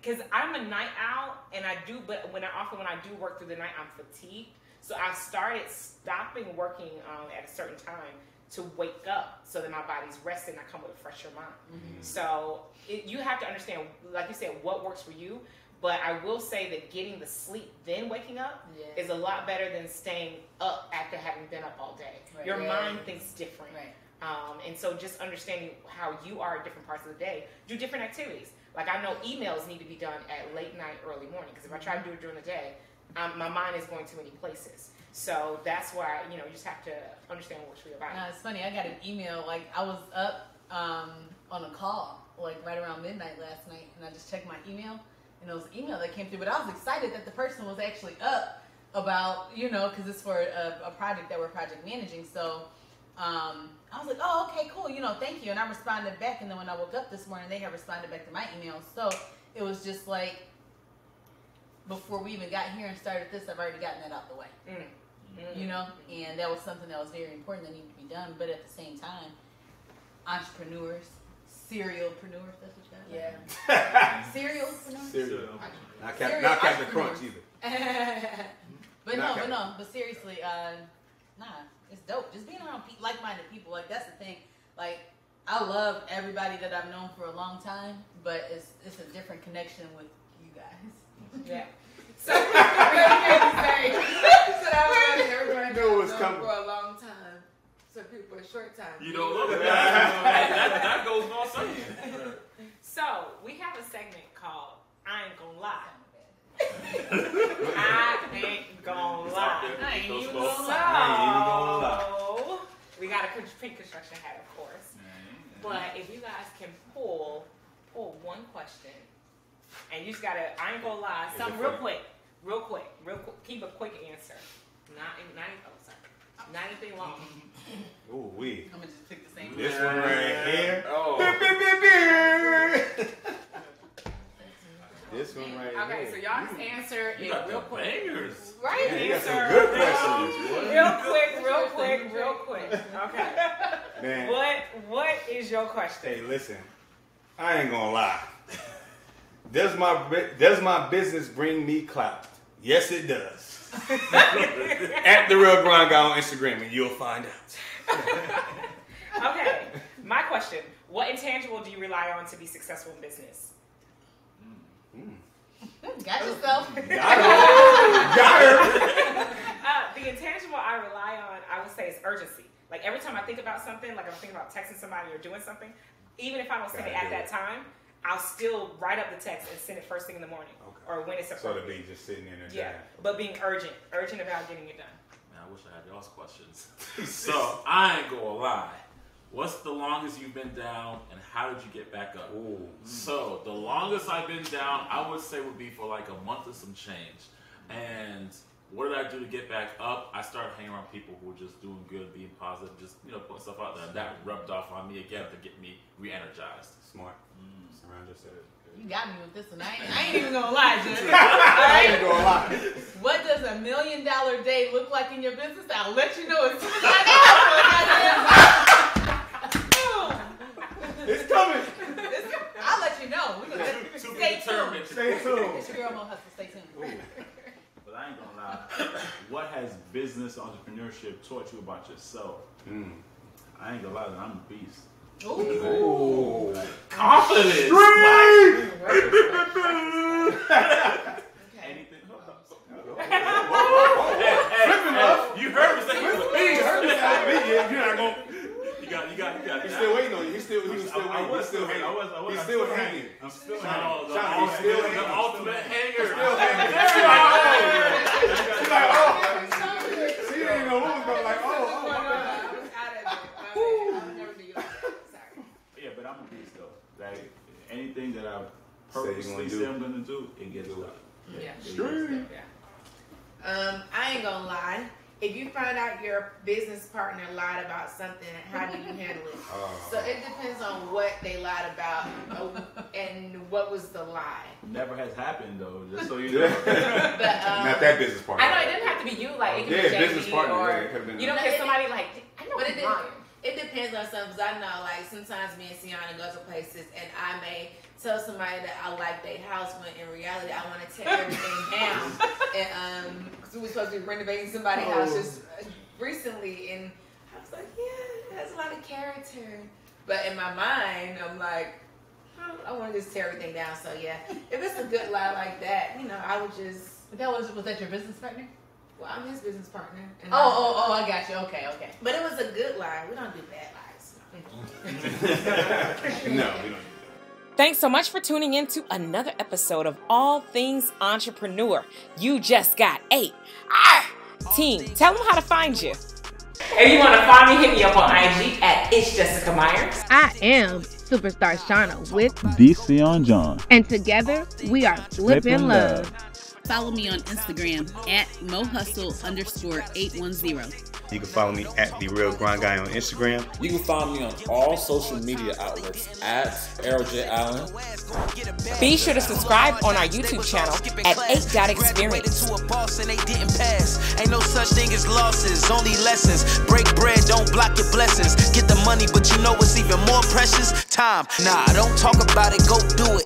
because I'm a night owl, and but when I do work through the night, I'm fatigued. So I started stopping working at a certain time to wake up so that my body's rested and I come with a fresher mind. So you have to understand, like you said, what works for you. But I will say that getting the sleep, then waking up, is a lot better than staying up after having been up all day. Right. Your mind thinks different. Right. And so just understanding how you are at different parts of the day, do different activities. Like I know emails need to be done at late night, early morning, because if I try to do it during the day, my mind is going too many places. So that's why, you just have to understand what works for your body. It's funny, I got an email, like I was up on a call, like right around midnight last night, and I just checked my email, and it was an email that came through, but I was excited that the person was actually up about, because it's for a project that we're project managing, so I was like, oh, okay, cool, thank you, and I responded back, and then when I woke up this morning, they had responded back to my email, so it was just like, before we even got here and started this, I've already gotten that out the way, and that was something that was very important that needed to be done, but at the same time, entrepreneurs, serialpreneurs, that's what you got? Yeah. Serialpreneurs? Serial. Not Captain Crunch either. But seriously, it's dope. Just being around like-minded people, like that's the thing. Like, I love everybody that I've known for a long time, but it's a different connection with you guys. Yeah. So, I know it's coming for a long time. So people for a short time. You don't look at that. That goes on something. So we have a segment called I Ain't Gonna Lie. I ain't gonna lie. I ain't even gonna lie. So we got a pink construction hat, of course. But if you guys can pull one question, and you just gotta, I ain't gonna lie, something real quick. Keep a quick answer. Not anything long. Ooh, wee. I'm gonna just pick the same one. This one right here. Oh. This one right here. Okay, so y'all just answer it real quick. Bangers. Right? Man, you got some good questions. Real quick. Okay. Man. What is your question? Hey, listen. I ain't gonna lie. Does my business bring me clout? Yes, it does. At The Real Grind Guy on Instagram, and you'll find out. Okay, my question. What intangible do you rely on to be successful in business? Got yourself. Got her. The intangible I rely on, I would say, is urgency. Like every time I think about something, like I'm thinking about texting somebody or doing something, even if I don't send it at that time, I'll still write up the text and send it first thing in the morning, or when it's appropriate. So to be just sitting in there. Yeah, but being urgent about getting it done. Man, I wish I had y'all's questions. So I ain't gonna lie. What's the longest you've been down, and how did you get back up? Ooh. So the longest I've been down, I would say would be for like a month or some change. And what did I do to get back up? I started hanging around people who were just doing good, being positive, just putting stuff out there. And that rubbed off on me again to get me re-energized. Smart. Surround yourself. You got me with this one. I ain't even gonna lie, Judge. I ain't gonna lie. What does $1 million day look like in your business? I'll let you know as soon as I know. It's coming. I'll let you know. We're gonna stay tuned. Stay tuned. It's your girl Mo Hustle. Stay tuned. But I ain't gonna lie. What has business entrepreneurship taught you about yourself? I ain't gonna lie, I'm a beast. Ooh. Confidence. Anything. FlippInLove. You heard me say he was a beast. You're not gonna. You got. He's still waiting on you. He's still hanging. He's still hanging. I'm still hanging. I'm still Sean, hanging. he's still hanging. The ultimate hanger. Still hanging. didn't know who was going like, oh, my bad. I was out of it. I would never do you like that. Sorry. Yeah, but I'm a beast though. Like anything that I purposely say I'm gonna do, it gets done. Yeah. Straight. I ain't gonna lie. If you find out your business partner lied about something, how do you handle it? So it depends on what they lied about and what was the lie. Never has happened though, just so you know. But, not that business partner. I know it didn't have to be you, like it could be business partner. or It could have been. you don't get somebody like I know. But it's it depends on something. Cause I know, like sometimes me and Seon go to places, and I may tell somebody that I like their house when in reality I want to tear everything down. And because we were supposed to be renovating somebody's house just recently, and I was like, yeah, it has a lot of character. But in my mind, I'm like, I want to just tear everything down. So yeah, if it's a good lie like that, you know, I would just. Was that your business partner? Well, I'm his business partner. And I got you. Okay. But it was a good lie. We don't do bad lies. No, we don't do that. Thanks so much for tuning in to another episode of All Things Entrepreneur. You just got 8. Team, tell them how to find you. If you want to find me, hit me up on IG at It's Jessica Myers. I am Superstar Shawna with The Seon John. And together we are FlippInLove. Follow me on Instagram at mohustle_810. You can follow me at The Real Grind Guy on Instagram. You can find me on all social media outlets at Errol Allen. Be sure to subscribe on our YouTube channel at 8.experience. To a boss and they didn't pass. Ain't no such thing as losses, only lessons. Break bread, don't block your blessings. Get the money, but you know what's even more precious? Time. Nah, don't talk about it, go do it.